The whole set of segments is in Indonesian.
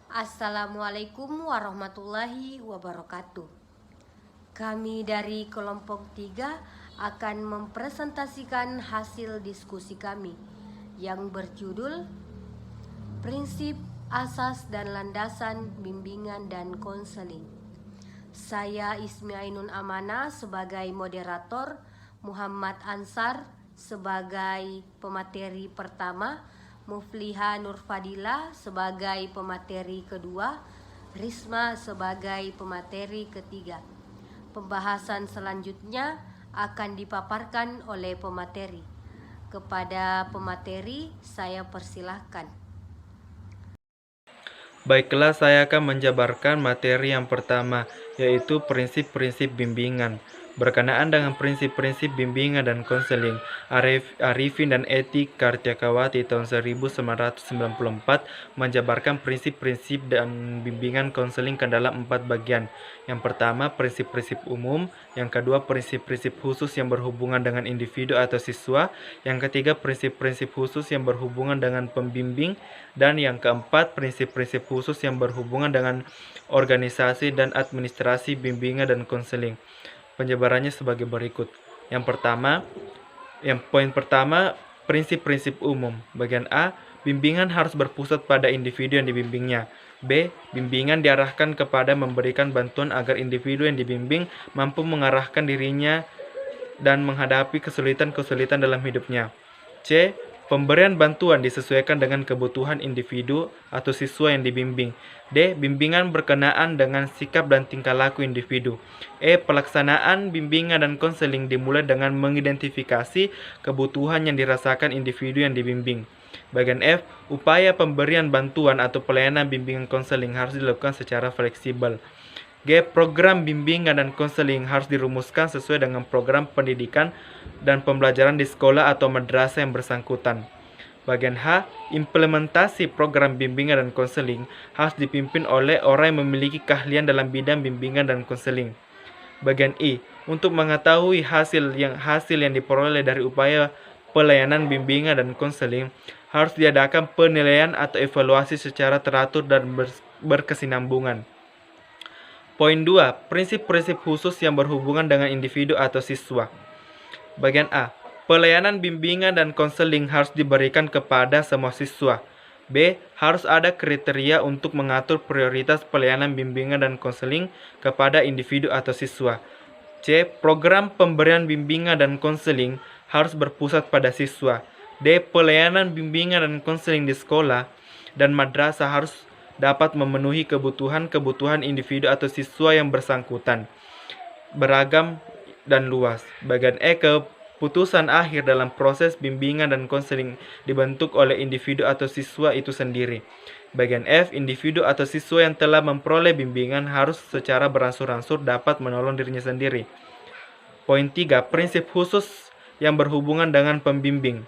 Assalamualaikum warahmatullahi wabarakatuh. Kami dari kelompok 3 akan mempresentasikan hasil diskusi kami yang berjudul Prinsip, Asas, dan Landasan Bimbingan dan Konseling. Saya Ismi Ainun Amana sebagai moderator, Muhammad Ansar sebagai pemateri pertama, Mufliha Nurfadila sebagai pemateri kedua, Risma sebagai pemateri ketiga. Pembahasan selanjutnya akan dipaparkan oleh pemateri. Kepada pemateri, saya persilahkan. Baiklah, saya akan menjabarkan materi yang pertama, yaitu prinsip-prinsip bimbingan. Berkenaan dengan prinsip-prinsip bimbingan dan konseling, Arifin dan Etik Kartiakawati tahun 1994 menjabarkan prinsip-prinsip dan bimbingan konseling ke dalam 4 bagian. Yang pertama, prinsip-prinsip umum. Yang kedua, prinsip-prinsip khusus yang berhubungan dengan individu atau siswa. Yang ketiga, prinsip-prinsip khusus yang berhubungan dengan pembimbing. Dan yang keempat, prinsip-prinsip khusus yang berhubungan dengan organisasi dan administrasi bimbingan dan konseling. Penjabarannya sebagai berikut. Poin pertama, prinsip-prinsip umum. Bagian A, bimbingan harus berpusat pada individu yang dibimbingnya. B, bimbingan diarahkan kepada memberikan bantuan agar individu yang dibimbing mampu mengarahkan dirinya dan menghadapi kesulitan-kesulitan dalam hidupnya. C, pemberian bantuan disesuaikan dengan kebutuhan individu atau siswa yang dibimbing. D, bimbingan berkenaan dengan sikap dan tingkah laku individu. E, pelaksanaan bimbingan dan konseling dimulai dengan mengidentifikasi kebutuhan yang dirasakan individu yang dibimbing. Bagian F, upaya pemberian bantuan atau pelayanan bimbingan konseling harus dilakukan secara fleksibel. G, program bimbingan dan konseling harus dirumuskan sesuai dengan program pendidikan dan pembelajaran di sekolah atau madrasah yang bersangkutan. Bagian H, implementasi program bimbingan dan konseling harus dipimpin oleh orang yang memiliki keahlian dalam bidang bimbingan dan konseling. Bagian I, untuk mengetahui hasil yang diperoleh dari upaya pelayanan bimbingan dan konseling, harus diadakan penilaian atau evaluasi secara teratur dan berkesinambungan. Poin 2, prinsip-prinsip khusus yang berhubungan dengan individu atau siswa. Bagian A, pelayanan bimbingan dan konseling harus diberikan kepada semua siswa. B, harus ada kriteria untuk mengatur prioritas pelayanan bimbingan dan konseling kepada individu atau siswa. C, program pemberian bimbingan dan konseling harus berpusat pada siswa. D, pelayanan bimbingan dan konseling di sekolah dan madrasah harus dapat memenuhi kebutuhan individu atau siswa yang bersangkutan, beragam dan luas. Bagian E, keputusan akhir dalam proses bimbingan dan konseling dibentuk oleh individu atau siswa itu sendiri. Bagian F, individu atau siswa yang telah memperoleh bimbingan harus secara beransur-ansur dapat menolong dirinya sendiri. Poin 3, prinsip khusus yang berhubungan dengan pembimbing.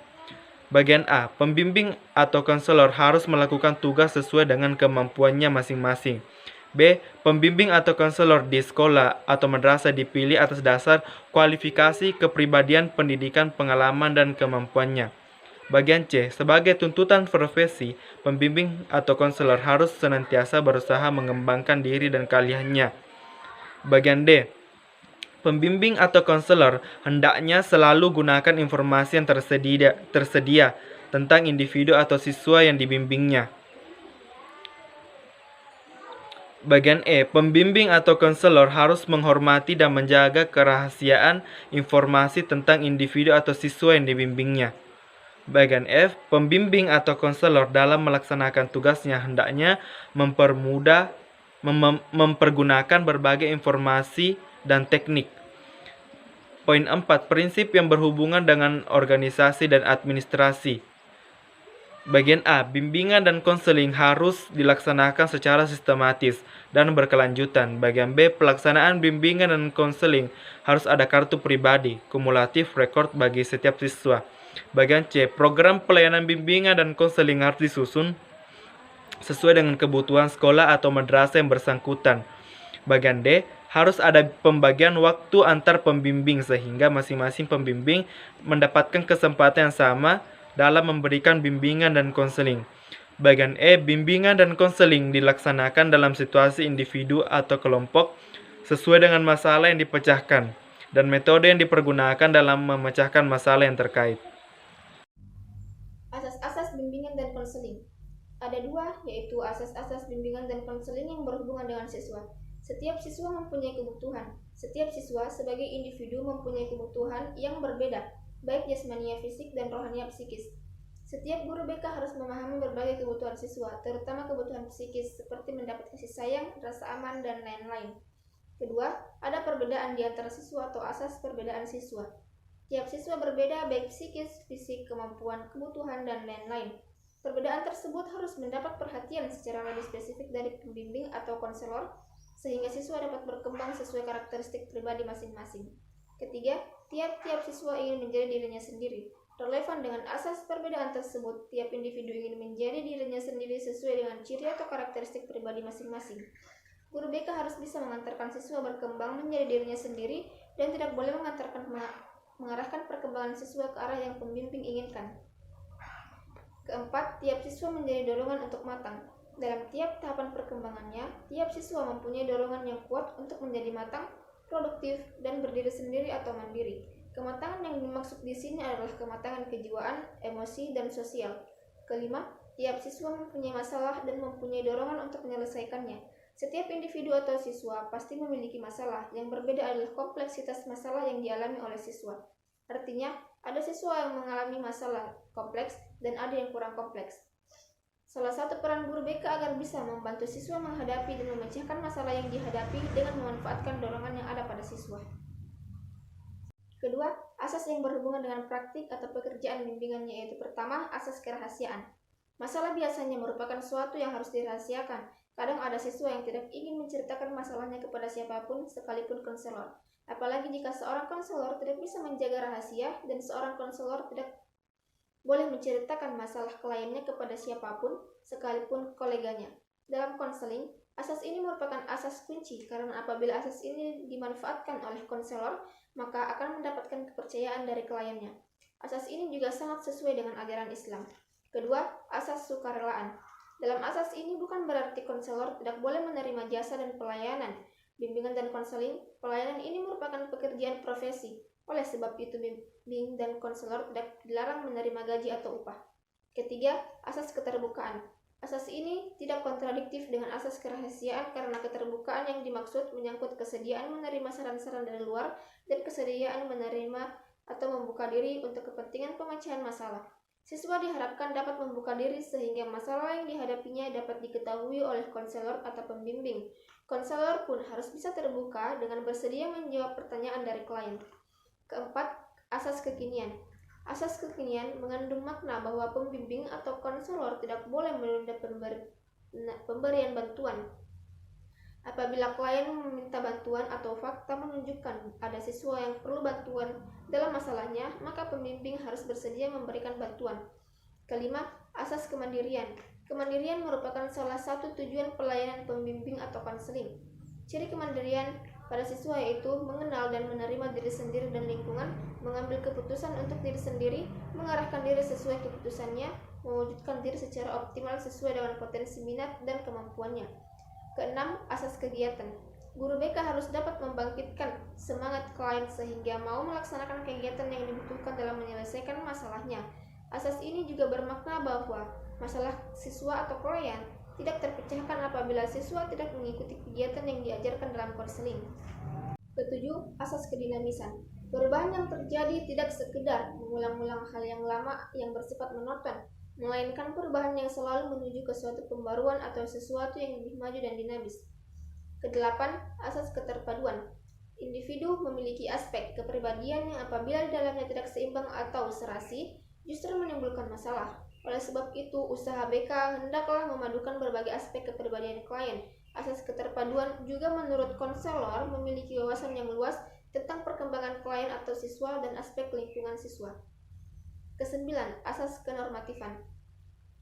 Bagian A, pembimbing atau konselor harus melakukan tugas sesuai dengan kemampuannya masing-masing. B, pembimbing atau konselor di sekolah atau madrasah dipilih atas dasar kualifikasi, kepribadian, pendidikan, pengalaman, dan kemampuannya. Bagian C, sebagai tuntutan profesi, pembimbing atau konselor harus senantiasa berusaha mengembangkan diri dan keahliannya. Bagian D, pembimbing atau konselor hendaknya selalu gunakan informasi yang tersedia tentang individu atau siswa yang dibimbingnya. Bagian E, pembimbing atau konselor harus menghormati dan menjaga kerahasiaan informasi tentang individu atau siswa yang dibimbingnya. Bagian F, pembimbing atau konselor dalam melaksanakan tugasnya hendaknya mempergunakan berbagai informasi dan teknik. Poin 4, prinsip yang berhubungan dengan organisasi dan administrasi. Bagian A, bimbingan dan konseling harus dilaksanakan secara sistematis dan berkelanjutan. Bagian B, pelaksanaan bimbingan dan konseling harus ada kartu pribadi, kumulatif rekord bagi setiap siswa. Bagian C, program pelayanan bimbingan dan konseling harus disusun sesuai dengan kebutuhan sekolah atau madrasah yang bersangkutan. Bagian D, harus ada pembagian waktu antar pembimbing sehingga masing-masing pembimbing mendapatkan kesempatan yang sama dalam memberikan bimbingan dan konseling. Bagian E, bimbingan dan konseling dilaksanakan dalam situasi individu atau kelompok sesuai dengan masalah yang dipecahkan dan metode yang dipergunakan dalam memecahkan masalah yang terkait. Asas-asas bimbingan dan konseling. Ada dua, yaitu asas-asas bimbingan dan konseling yang berhubungan dengan siswa. Setiap siswa mempunyai kebutuhan. Setiap siswa sebagai individu mempunyai kebutuhan yang berbeda, baik jasmania fisik dan rohania psikis. Setiap guru BK harus memahami berbagai kebutuhan siswa, terutama kebutuhan psikis seperti mendapat kasih sayang, rasa aman, dan lain-lain. Kedua, ada perbedaan di antara siswa atau asas perbedaan siswa. Tiap siswa berbeda baik psikis, fisik, kemampuan, kebutuhan, dan lain-lain. Perbedaan tersebut harus mendapat perhatian secara lebih spesifik dari pembimbing atau konselor, sehingga siswa dapat berkembang sesuai karakteristik pribadi masing-masing. Ketiga, tiap-tiap siswa ingin menjadi dirinya sendiri. Relevan dengan asas perbedaan tersebut, tiap individu ingin menjadi dirinya sendiri sesuai dengan ciri atau karakteristik pribadi masing-masing. Guru BK harus bisa mengantarkan siswa berkembang menjadi dirinya sendiri dan tidak boleh mengarahkan perkembangan siswa ke arah yang pembimbing inginkan. Keempat, tiap siswa menjadi dorongan untuk matang. Dalam tiap tahapan perkembangannya, tiap siswa mempunyai dorongan yang kuat untuk menjadi matang, produktif, dan berdiri sendiri atau mandiri. Kematangan yang dimaksud di sini adalah kematangan kejiwaan, emosi, dan sosial. Kelima, tiap siswa mempunyai masalah dan mempunyai dorongan untuk menyelesaikannya. Setiap individu atau siswa pasti memiliki masalah. Yang berbeda adalah kompleksitas masalah yang dialami oleh siswa. Artinya, ada siswa yang mengalami masalah kompleks dan ada yang kurang kompleks. Salah satu peran guru BK agar bisa membantu siswa menghadapi dan memecahkan masalah yang dihadapi dengan memanfaatkan dorongan yang ada pada siswa. Kedua, asas yang berhubungan dengan praktik atau pekerjaan bimbingannya yaitu pertama, asas kerahasiaan. Masalah biasanya merupakan suatu yang harus dirahasiakan. Kadang ada siswa yang tidak ingin menceritakan masalahnya kepada siapapun, sekalipun konselor. Apalagi jika seorang konselor tidak bisa menjaga rahasia dan seorang konselor tidak boleh menceritakan masalah kliennya kepada siapapun, sekalipun koleganya. Dalam konseling, asas ini merupakan asas kunci karena apabila asas ini dimanfaatkan oleh konselor, maka akan mendapatkan kepercayaan dari kliennya. Asas ini juga sangat sesuai dengan ajaran Islam. Kedua, asas sukarelaan. Dalam asas ini bukan berarti konselor tidak boleh menerima jasa dan pelayanan. Bimbingan dan konseling, pelayanan ini merupakan pekerjaan profesi. Oleh sebab itu bimbing dan konselor tidak dilarang menerima gaji atau upah. Ketiga, asas keterbukaan. Asas ini tidak kontradiktif dengan asas kerahasiaan karena keterbukaan yang dimaksud menyangkut kesediaan menerima saran-saran dari luar dan kesediaan menerima atau membuka diri untuk kepentingan pemecahan masalah. Siswa diharapkan dapat membuka diri sehingga masalah yang dihadapinya dapat diketahui oleh konselor atau pembimbing. Konselor pun harus bisa terbuka dengan bersedia menjawab pertanyaan dari klien. Keempat, asas kekinian. Asas kekinian mengandung makna bahwa pembimbing atau konselor tidak boleh menunda pemberian bantuan. Apabila klien meminta bantuan atau fakta menunjukkan ada siswa yang perlu bantuan dalam masalahnya, maka pembimbing harus bersedia memberikan bantuan. Kelima, asas kemandirian. Kemandirian merupakan salah satu tujuan pelayanan pembimbing atau konseling. Ciri kemandirian pada siswa yaitu mengenal dan menerima diri sendiri dan lingkungan, mengambil keputusan untuk diri sendiri, mengarahkan diri sesuai keputusannya, mewujudkan diri secara optimal sesuai dengan potensi minat dan kemampuannya. Keenam, asas kegiatan. Guru BK harus dapat membangkitkan semangat klien sehingga mau melaksanakan kegiatan yang dibutuhkan dalam menyelesaikan masalahnya. Asas ini juga bermakna bahwa masalah siswa atau klien tidak terpecahkan apabila siswa tidak mengikuti kegiatan yang diajarkan dalam konseling. Ketujuh, asas kedinamisan. Perubahan yang terjadi tidak sekedar mengulang-ulang hal yang lama yang bersifat monoton, melainkan perubahan yang selalu menuju ke suatu pembaruan atau sesuatu yang lebih maju dan dinamis. Kedelapan, asas keterpaduan. Individu memiliki aspek kepribadian yang apabila di dalamnya tidak seimbang atau serasi, justru menimbulkan masalah. Oleh sebab itu, usaha BK hendaklah memadukan berbagai aspek kepribadian klien. Asas keterpaduan juga menurut konselor memiliki wawasan yang luas tentang perkembangan klien atau siswa dan aspek lingkungan siswa. Kesembilan, asas kenormatifan.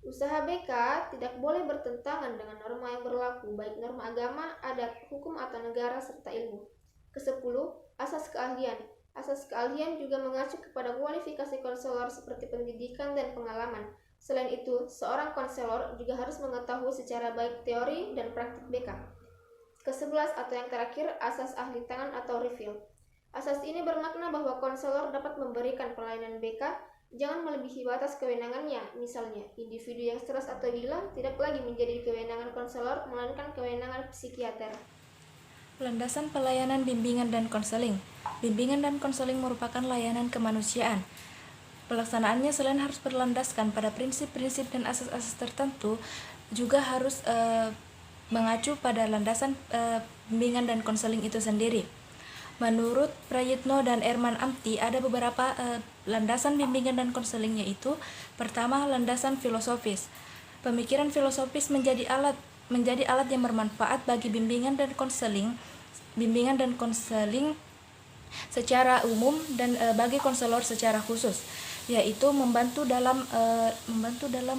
Usaha BK tidak boleh bertentangan dengan norma yang berlaku, baik norma agama, adat, hukum, atau negara, serta ilmu. Kesepuluh, asas keahlian. Asas keahlian juga mengacu kepada kualifikasi konselor seperti pendidikan dan pengalaman. Selain itu, seorang konselor juga harus mengetahui secara baik teori dan praktik BK. Ke-11 atau yang terakhir, asas ahli tangan atau refill. Asas ini bermakna bahwa konselor dapat memberikan pelayanan BK jangan melebihi batas kewenangannya. Misalnya, individu yang stres atau gila tidak lagi menjadi kewenangan konselor, melainkan kewenangan psikiater. Landasan pelayanan bimbingan dan konseling. Bimbingan dan konseling merupakan layanan kemanusiaan. Pelaksanaannya selain harus berlandaskan pada prinsip-prinsip dan asas-asas tertentu, juga harus mengacu pada landasan bimbingan dan konseling itu sendiri. Menurut Prayitno dan Erman Amti, ada beberapa landasan bimbingan dan konseling, yaitu pertama, landasan filosofis. Pemikiran filosofis menjadi alat yang bermanfaat bagi bimbingan dan konseling secara umum dan bagi konselor secara khusus, yaitu membantu dalam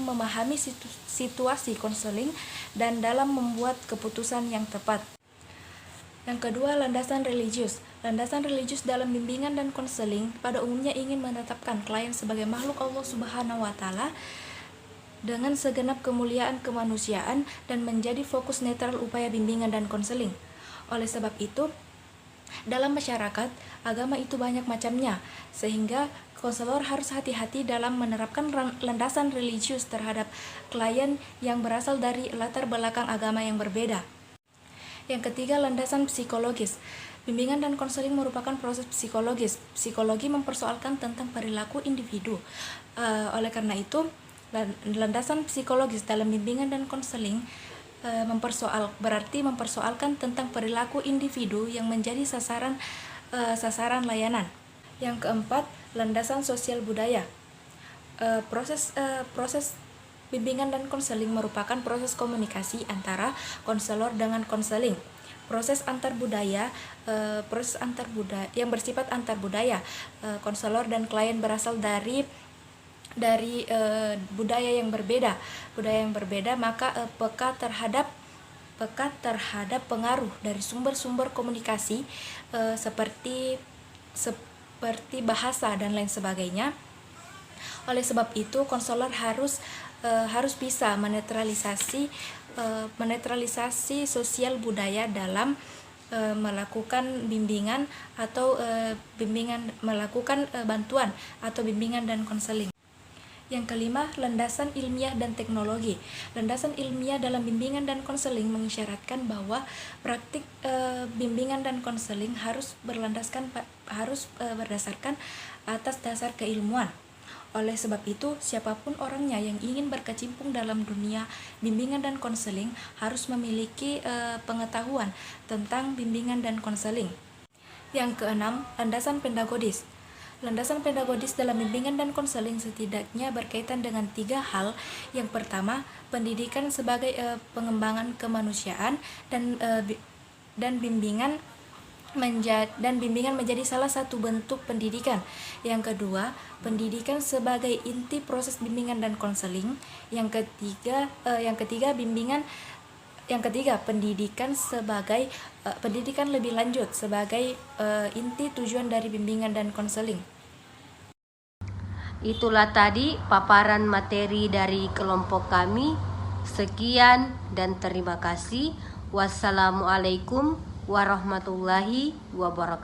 memahami situasi konseling dan dalam membuat keputusan yang tepat. Yang kedua, landasan religius. Landasan religius dalam bimbingan dan konseling pada umumnya ingin menetapkan klien sebagai makhluk Allah Subhanahu wa Ta'ala dengan segenap kemuliaan kemanusiaan dan menjadi fokus netral upaya bimbingan dan konseling. Oleh sebab itu, dalam masyarakat, agama itu banyak macamnya, sehingga konselor harus hati-hati dalam menerapkan landasan religius terhadap klien yang berasal dari latar belakang agama yang berbeda. Yang ketiga, landasan psikologis. Bimbingan dan konseling merupakan proses psikologis. Psikologi mempersoalkan tentang perilaku individu. Oleh karena itu, landasan psikologis dalam bimbingan dan konseling mempersoalkan tentang perilaku individu yang menjadi sasaran layanan. Yang keempat, landasan sosial budaya. Proses bimbingan dan konseling merupakan proses komunikasi antara konselor dengan konseling. Proses antar budaya yang bersifat antar budaya. Konselor dan klien berasal dari budaya yang berbeda, maka peka terhadap pengaruh dari sumber-sumber komunikasi seperti bahasa dan lain sebagainya. Oleh sebab itu, konselor harus bisa menetralisasi sosial budaya dalam melakukan bimbingan atau melakukan bantuan atau bimbingan dan konseling. Yang kelima, landasan ilmiah dan teknologi. Landasan ilmiah dalam bimbingan dan konseling mengisyaratkan bahwa praktik bimbingan dan konseling harus berdasarkan atas dasar keilmuan. Oleh sebab itu, siapapun orangnya yang ingin berkecimpung dalam dunia bimbingan dan konseling harus memiliki pengetahuan tentang bimbingan dan konseling. Yang keenam, landasan pedagogis. Landasan pedagogis dalam bimbingan dan konseling setidaknya berkaitan dengan 3 hal. Yang pertama, pendidikan sebagai pengembangan kemanusiaan dan bimbingan menjadi salah satu bentuk pendidikan. Yang kedua, pendidikan sebagai inti proses bimbingan dan konseling. Yang ketiga, pendidikan lebih lanjut sebagai inti tujuan dari bimbingan dan konseling. Itulah tadi paparan materi dari kelompok kami. Sekian dan terima kasih. Wassalamualaikum warahmatullahi wabarakatuh.